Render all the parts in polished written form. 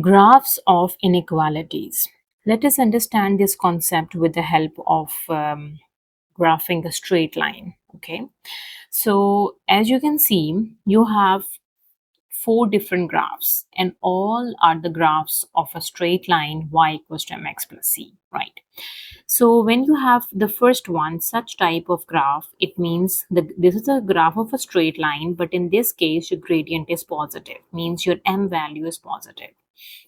Graphs of inequalities. Let us understand this concept with the help of graphing a straight line. Okay, so as you can see, you have four different graphs, and all are the graphs of a straight line y equals to mx plus c, right? So when you have the first one, such type of graph, it means this is a graph of a straight line, but in this case, your gradient is positive, means your m value is positive.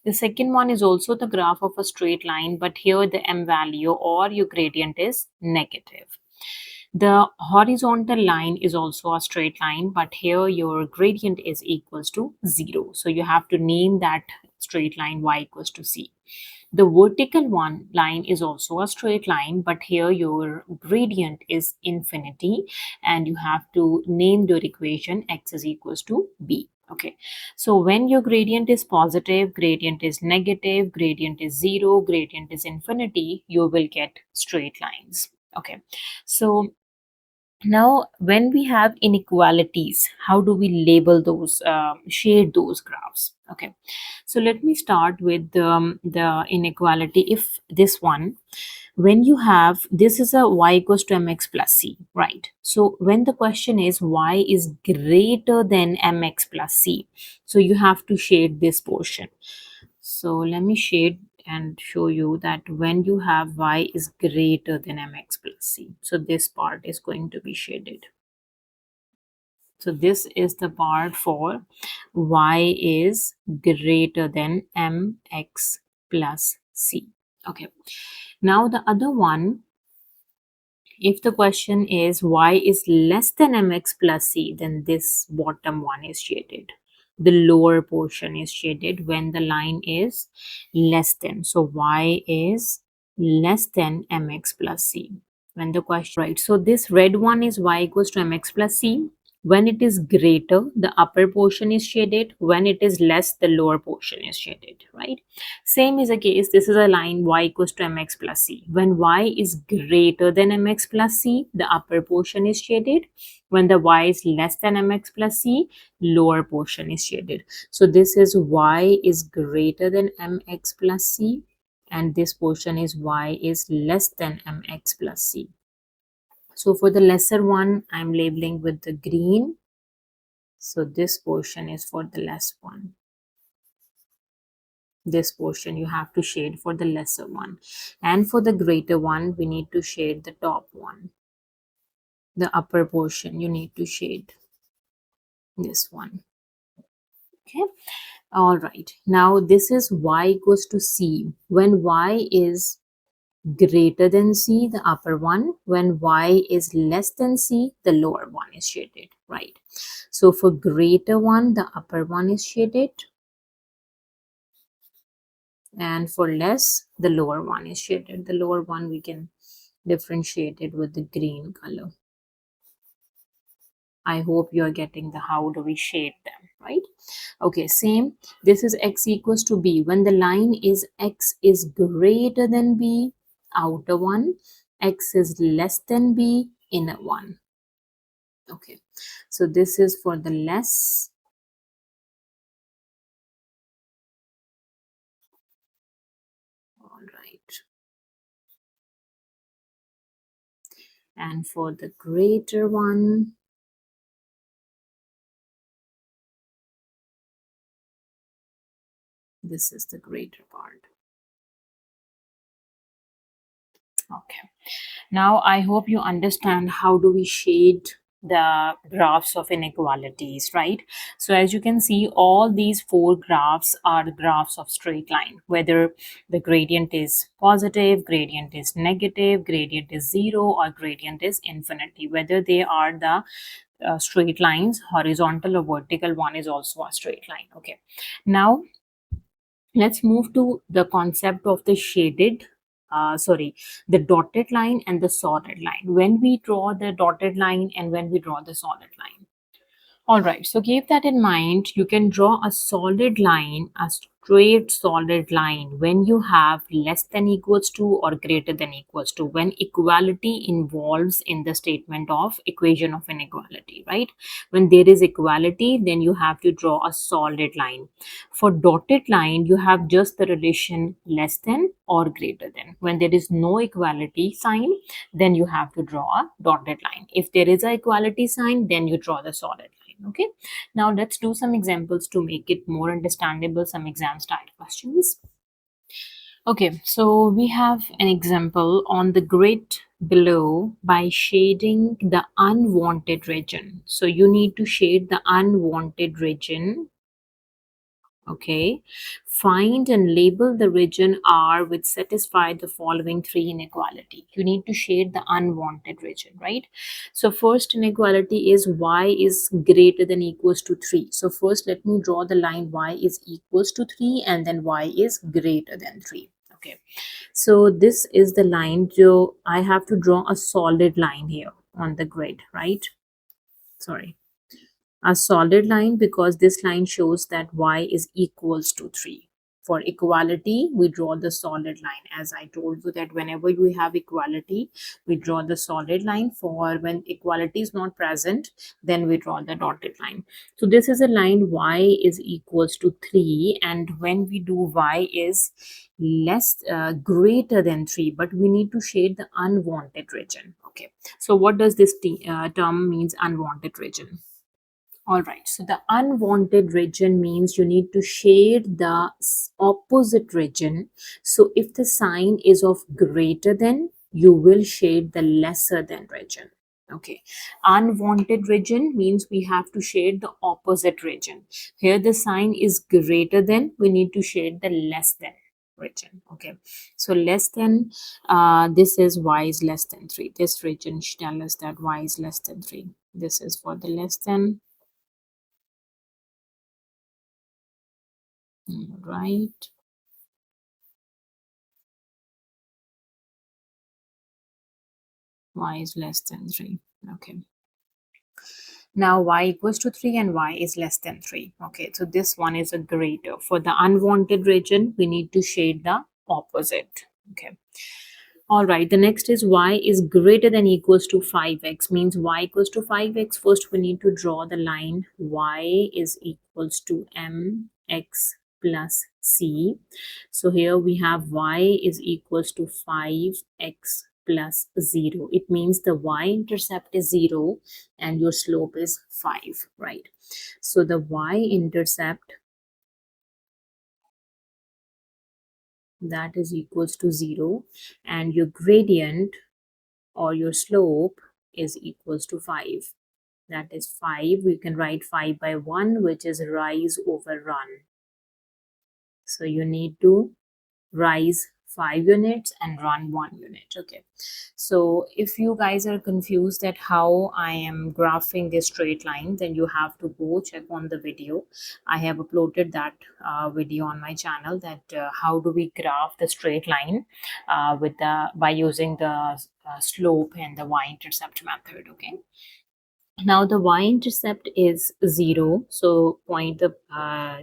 The second one is also the graph of a straight line, but here the m value or your gradient is negative. The horizontal line is also a straight line, but here your gradient is equals to 0. So you have to name that straight line y equals to c. The vertical one line is also a straight line, but here your gradient is infinity, and you have to name your equation x is equals to b. Okay, so when your gradient is positive, gradient is negative, gradient is 0, gradient is infinity, you will get straight lines. Okay, so now when we have inequalities, how do we label those, shade those graphs? Okay, so let me start with the inequality. If this one, when you have, this is a y equals to mx plus c, right? So when the question is y is greater than mx plus c, so you have to shade this portion. So let me shade and show you that when you have y is greater than mx plus c, so this part is going to be shaded. So this is the part for y is greater than mx plus c. Okay, now the other one, if the question is y is less than mx plus c, then this bottom one is shaded. The lower portion is shaded when the line is less than. So y is less than mx plus c. When the question, right? So this red one is y equals to mx plus c. When it is greater, the upper portion is shaded. When it is less, the lower portion is shaded, right? Same is the case. This is a line y equals to mx plus c. When y is greater than mx plus c, the upper portion is shaded. When the y is less than mx plus c, lower portion is shaded. So this is y is greater than mx plus c, and this portion is y is less than mx plus c. So for the lesser one, I'm labeling with the green. So this portion is for the less one. This portion you have to shade for the lesser one. And for the greater one, we need to shade the top one. The upper portion you need to shade this one. Okay. All right. Now this is y equals to c. When y is greater than c, the upper one. When y is less than c, the lower one is shaded, right? So for greater one, the upper one is shaded, and for less, the lower one is shaded. The lower one we can differentiate it with the green color. I hope you're getting the how do we shade them, right? Okay, same. This is x equals to b. When the line is x is greater than b, outer one, x is less than b, inner one. Okay, so this is for the less. All right. And for the greater one, this is the greater part. Okay. Now I hope you understand how do we shade the graphs of inequalities, right? So as you can see, all these four graphs are graphs of straight line, whether the gradient is positive, gradient is negative, gradient is 0, or gradient is infinity. Whether they are the straight lines, horizontal or vertical, one is also a straight line. Okay, now let's move to the concept of the shaded, the dotted line and the solid line. When we draw the dotted line and when we draw the solid line. All right, so keep that in mind. You can draw a solid line, a straight solid line when you have less than equals to or greater than equals to, when equality involves in the statement of equation of inequality, right? When there is equality, then you have to draw a solid line. For dotted line, you have just the relation less than or greater than. When there is no equality sign, then you have to draw a dotted line. If there is a equality sign, then you draw the solid line. Okay, now let's do some examples to make it more understandable, some exam style questions. Okay, so we have an example on the grid below by shading the unwanted region. So you need to shade the unwanted region. Okay, find and label the region R which satisfy the following three inequality. You need to shade the unwanted region, right? So first inequality is y is greater than equals to 3. So first let me draw the line y is equals to 3 and then y is greater than 3. Okay, so this is the line. So I have to draw a solid line here on the grid, right? Sorry, a solid line, because this line shows that y is equals to 3. For equality, we draw the solid line. As I told you that whenever we have equality, we draw the solid line. For when equality is not present, then we draw the dotted line. So this is a line y is equals to 3, and when we do y is less greater than 3, but we need to shade the unwanted region. Okay, so what does this term means, unwanted region? All right, so the unwanted region means you need to shade the opposite region. So if the sign is of greater than, you will shade the lesser than region. Okay, unwanted region means we have to shade the opposite region. Here the sign is greater than, we need to shade the less than region. Okay, so less than, this is y is less than 3. This region tells us that y is less than 3. This is for the less than. Right, y is less than 3. Okay, now y equals to 3 and y is less than 3. Okay, so this one is a greater. For the unwanted region, we need to shade the opposite. Okay, all right, the next is y is greater than equals to 5x, means y equals to 5x. First we need to draw the line y is equals to mx plus c. So here we have y is equals to 5x plus 0. It means the y-intercept is 0 and your slope is 5, right? So the y-intercept, that is equals to 0, and your gradient or your slope is equals to 5. That is 5. We can write 5 by 1, which is rise over run. So you need to rise 5 units and run 1 unit. Okay, so if you guys are confused at how I am graphing this straight line, then you have to go check on the video. I have uploaded that video on my channel, that how do we graph the straight line with the by using the slope and the y-intercept method. Okay, now the y-intercept is 0, so point the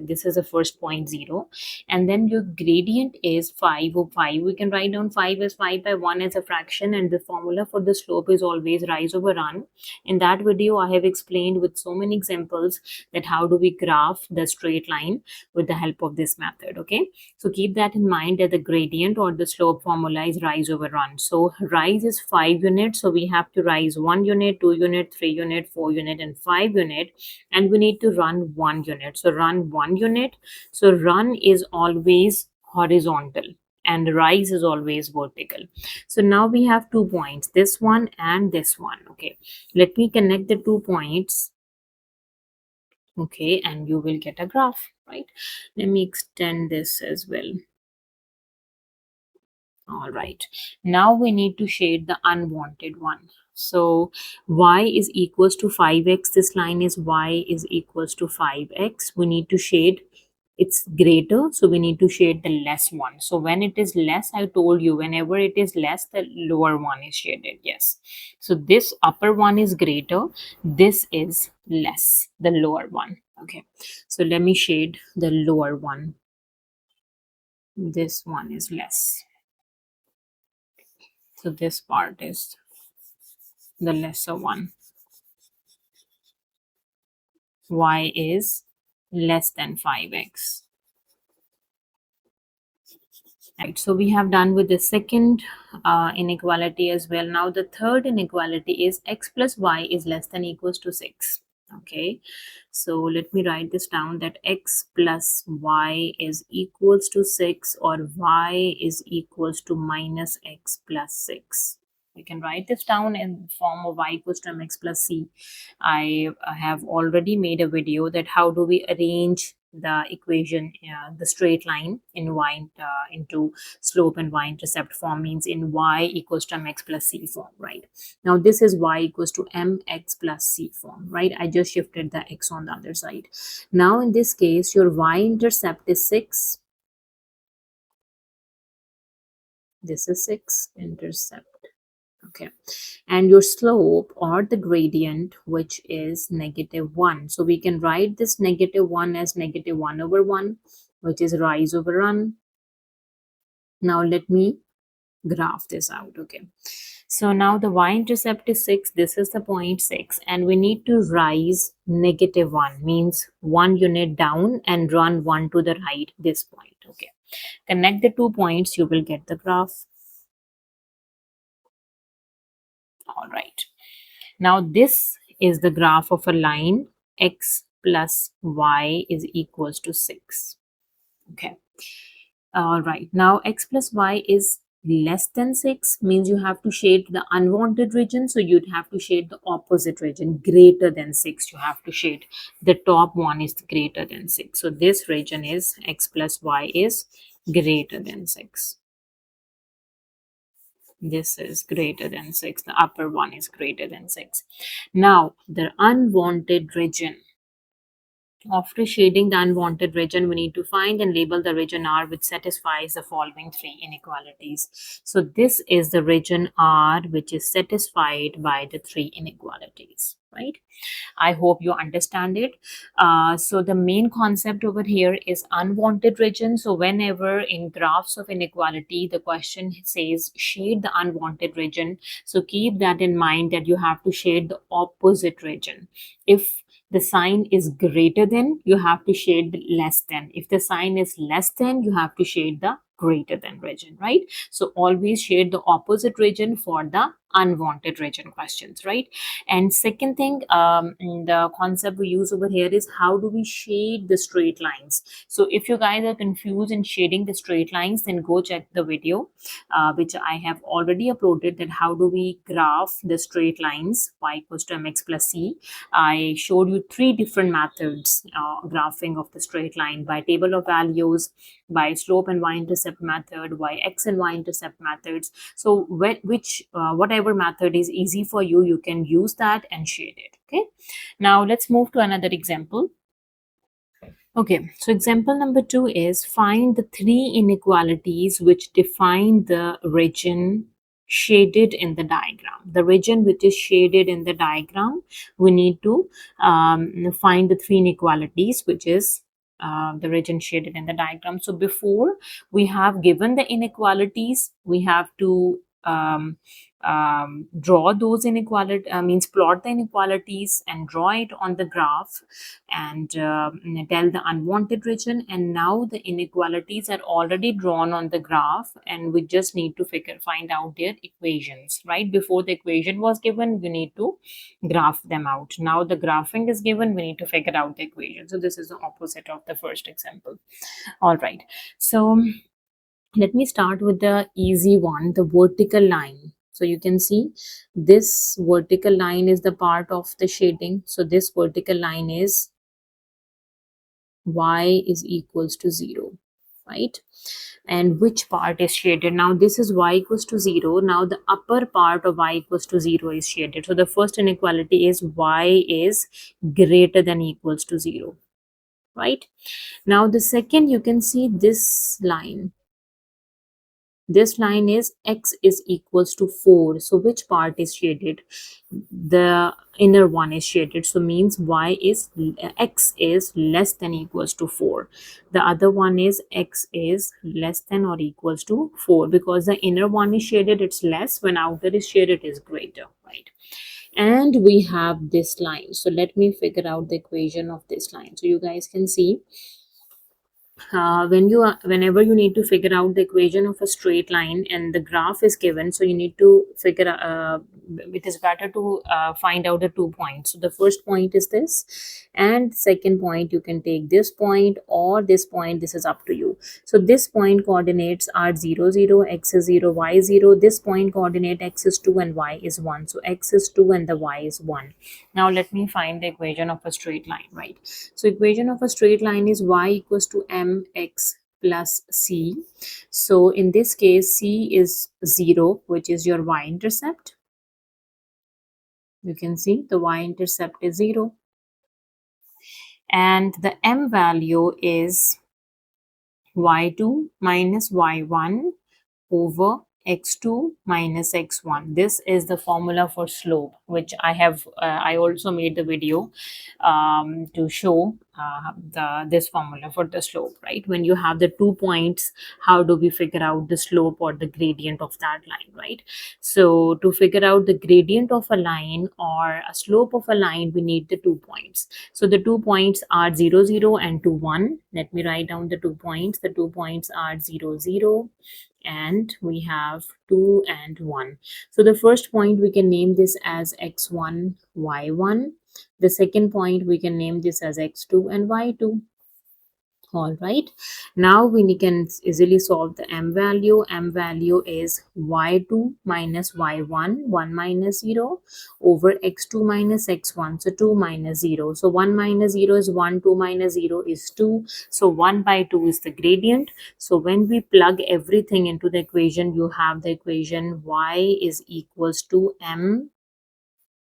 this is the first point 0, and then your gradient is 5 or 5. We can write down 5 as 5 by 1 as a fraction, and the formula for the slope is always rise over run. In that video I have explained with so many examples that how do we graph the straight line with the help of this method. Okay, so keep that in mind, that the gradient or the slope formula is rise over run. So rise is 5 units, so we have to rise 1 unit, 2 unit, 3 unit, 4 unit and 5 unit, and we need to run 1 unit. So run 1 unit. So run is always horizontal and rise is always vertical. So now we have 2 points, this one and this one. Okay, let me connect the 2 points. Okay, and you will get a graph, right? Let me extend this as well. All right, now we need to shade the unwanted one. So y is equals to 5x. This line is y is equals to 5x. We need to shade it's greater, so we need to shade the less one. So when it is less, I told you, whenever it is less, the lower one is shaded. Yes, so this upper one is greater, this is less, the lower one. Okay, so let me shade the lower one. This one is less, so this part is the lesser one. Y is less than 5x. Right, so we have done with the second inequality as well. Now the third inequality is x plus y is less than equals to 6. Okay, so let me write this down, that x plus y is equals to 6, or y is equals to minus x plus 6. We can write this down in form of y equals to mx plus c. I have already made a video that how do we arrange the equation, the straight line in into slope and y-intercept form, means in y equals to mx plus c form, right? Now this is y equals to mx plus c form, right? I just shifted the x on the other side. Now in this case, your y-intercept is 6. This is 6 intercept. Okay, and your slope or the gradient, which is -1. So we can write this -1 as -1/1, which is rise over run. Now let me graph this out. Okay, so now the y-intercept is 6, this is the point 6, and we need to rise -1, means 1 unit down, and run 1 to the right, this point. Okay, connect the 2 points, you will get the graph. All right, now this is the graph of a line x plus y is equals to 6. Okay, all right, now x plus y is less than 6, means you have to shade the unwanted region, so you'd have to shade the opposite region. Greater than 6, you have to shade the top one is greater than 6, so this region is x plus y is greater than 6. This is greater than 6, the upper one is greater than 6. Now the unwanted region, after shading the unwanted region, we need to find and label the region R which satisfies the following 3 inequalities. So this is the region R which is satisfied by the 3 inequalities, right? I hope you understand it. So the main concept over here is unwanted region. So whenever in graphs of inequality, the question says shade the unwanted region. So keep that in mind, that you have to shade the opposite region. If the sign is greater than, you have to shade the less than. If the sign is less than, you have to shade the greater than region, right? So always shade the opposite region for the unwanted region questions, right? And second thing, the concept we use over here is how do we shade the straight lines. So if you guys are confused in shading the straight lines, then go check the video which I have already uploaded, that how do we graph the straight lines y equals to mx plus c. I showed you 3 different methods graphing of the straight line: by table of values, by slope and y-intercept method, by x and y-intercept methods. So whatever method is easy for you, you can use that and shade it. Okay, now let's move to another example. Okay, so example number 2 is find the 3 inequalities which define the region shaded in the diagram. The region which is shaded in the diagram, we need to find the 3 inequalities which is the region shaded in the diagram. So before we have given the inequalities, we have to draw those inequalities, means plot the inequalities and draw it on the graph, and tell the unwanted region. And now the inequalities are already drawn on the graph, and we just need to find out their equations, right? Before the equation was given, we need to graph them out. Now the graphing is given, we need to figure out the equation. So this is the opposite of the first example. All right, so let me start with the easy one, the vertical line. So you can see this vertical line is the part of the shading. So this vertical line is y is equals to 0, right? And which part is shaded? Now this is y equals to 0. Now the upper part of y equals to 0 is shaded. So the first inequality is y is greater than equals to 0. right? Now the second, you can see this line. This line is x is equals to 4. So which part is shaded? The inner one is shaded. So means x is less than equals to 4. The other one is x is less than or equals to 4, because the inner one is shaded, it's less. When outer is shaded, it is greater, right? And we have this line. So let me figure out the equation of this line. So you guys can see, whenever you need to figure out the equation of a straight line and the graph is given, so you need to figure it is better to find out the 2 points. So the first point is this, and second point, you can take this point or this point. This is up to you. So this point coordinates are 0 0, x is 0, y is 0. This point coordinate, x is 2 and y is 1. So x is 2 and the y is 1. Now let me find the equation of a straight line, right? So equation of a straight line is y equals to mx plus c. So in this case, c is 0, which is your y-intercept. You can see the y-intercept is 0. And the m value is y2 minus y1 over x2 minus x1. This is the formula for slope, which I also made the video to show this formula for the slope, right? When you have the 2 points, how do we figure out the slope or the gradient of that line, right? So to figure out the gradient of a line or a slope of a line, we need the 2 points. So the 2 points are 0 0 and 2 1. Let me write down the 2 points. The 2 points are 0 0 and we have 2 and 1. So the first point, we can name this as x1 y1. The second point, we can name this as x2 and y2. All right, now we can easily solve the m value. M value is y2 minus y1, 1 minus 0, over x2 minus x1. So 2 minus 0. So 1 minus 0 is 1, 2 minus 0 is 2. So 1 by 2 is the gradient. So when we plug everything into the equation, you have the equation y is equals to m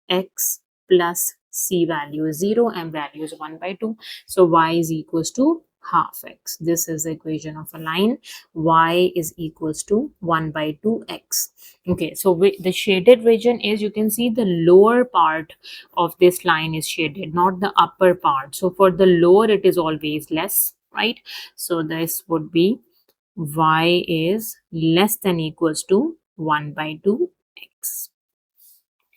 x plus c value is 0, m value is 1 by 2. So y is equals to half x. This is the equation of a line. Y is equals to 1 by 2x. Okay, so the shaded region is, you can see the lower part of this line is shaded, not the upper part. So for the lower, it is always less, right? So this would be y is less than equals to 1 by 2x.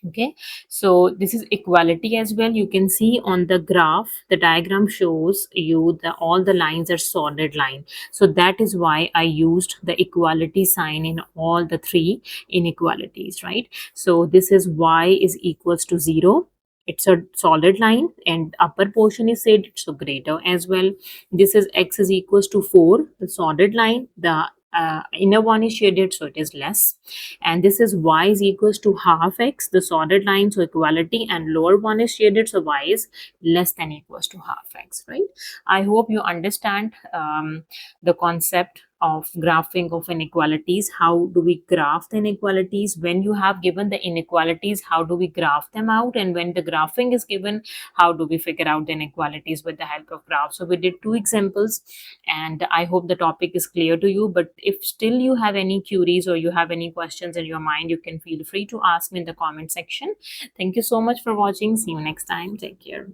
Okay, so this is equality as well. You can see on the graph, the diagram shows you that all the lines are solid line. So that is why I used the equality sign in all the three inequalities, right? So this is y is equals to 0. It's a solid line and upper portion is shaded, so greater as well. This is x is equals to 4, the solid line. The inner one is shaded, so it is less. And this is y is equals to half x, the solid line, so equality, and lower one is shaded, so y is less than equals to half x, right? I hope you understand the concept of graphing of inequalities. How do we graph the inequalities? When you have given the inequalities, how do we graph them out? And when the graphing is given, how do we figure out the inequalities with the help of graphs? So we did 2 examples, and I hope the topic is clear to you. But if still you have any queries or you have any questions in your mind, you can feel free to ask me in the comment section. Thank you so much for watching. See you next time. Take care.